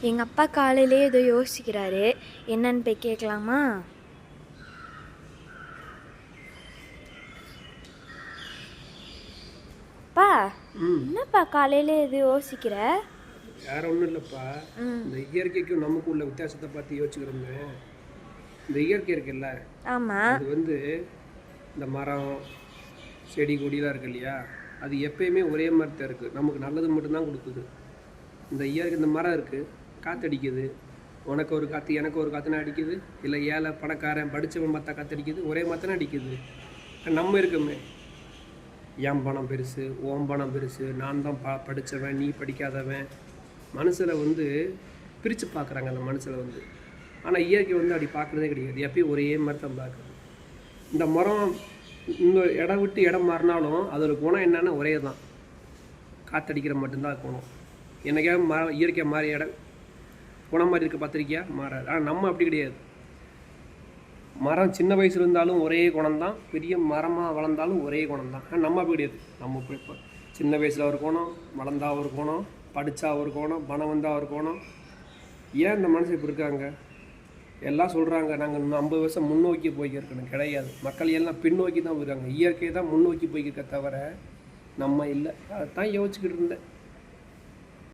எங்கள் அப்பா காலையிலே ஏதோ யோசிக்கிறாரு, என்னன்னு போய் கேட்கலாமா? அப்பா, என்னப்பா காலையிலே எது யோசிக்கிற? வேற ஒன்றும் இல்லைப்பா. இந்த இயற்கைக்கும் நமக்கு உள்ள வித்தியாசத்தை பார்த்து யோசிச்சுக்கிறோங்க. இந்த இயற்கை இருக்குல்ல, ஆமாம். அது இந்த மரம் செடி கொடிலாம் இருக்கு இல்லையா, அது எப்பயுமே ஒரே மாதிரி தான் இருக்குது. நமக்கு நல்லது மட்டும்தான் கொடுக்குது. இந்த இயற்கை, இந்த மரம் இருக்குது, காற்றடிக்குது. உனக்கு ஒரு காற்று, எனக்கு ஒரு காற்றுனா அடிக்குது. இல்லை ஏழை பணக்காரன் படித்தவன் பார்த்தா காற்றடிக்குது, ஒரே மாதிரி அடிக்குது. நம்ம இருக்குமே, என் பணம் பெருசு, ஓம் பணம் பெருசு, நான் தான் படித்தவன், நீ படிக்காதவன். மனசில் பிரித்து பார்க்குறாங்க அந்த மனசில். ஆனால் இயற்கை அப்படி பார்க்குறதே கிடையாது. எப்பயும் ஒரே மாதிரி தான் பார்க்குறது. இந்த மரம் இன்னும் இடம் விட்டு இடம் மாறினாலும் அதோட குணம் என்னென்னா ஒரே தான், காற்றடிக்கிற மட்டும்தான் குணம். என்னைக்கா இயற்கை மாறி இடம் குணம் மாதிரி இருக்க பார்த்துருக்கியா? மாறாது. ஆனால் நம்ம அப்படி கிடையாது. மரம் சின்ன வயசுல இருந்தாலும் ஒரே குணம் தான், பெரிய மரமாக வளர்ந்தாலும் ஒரே குணம் தான். ஆனால் நம்ம அப்படி கிடையாது. நம்ம இப்போ சின்ன வயசில் ஒரு கோணம், வளர்ந்தா ஒரு கோணம், படித்தா ஒரு கோணம், பணம் வந்தால் ஒரு கோணம். ஏன் இந்த மனசு இப்படி இருக்காங்க? எல்லாம் சொல்கிறாங்க நாங்கள் இன்னும் 50 வருஷம் முன்னோக்கி போய்க்கிருக்கணும். கிடையாது. மக்கள் எல்லாம் பின்னோக்கி தான் போயிருக்காங்க. இயற்கையை தான் முன்னோக்கி போய்க்கிருக்க தவிர நம்ம இல்லை. அதை தான் யோசிச்சுக்கிட்டு இருந்தேன்.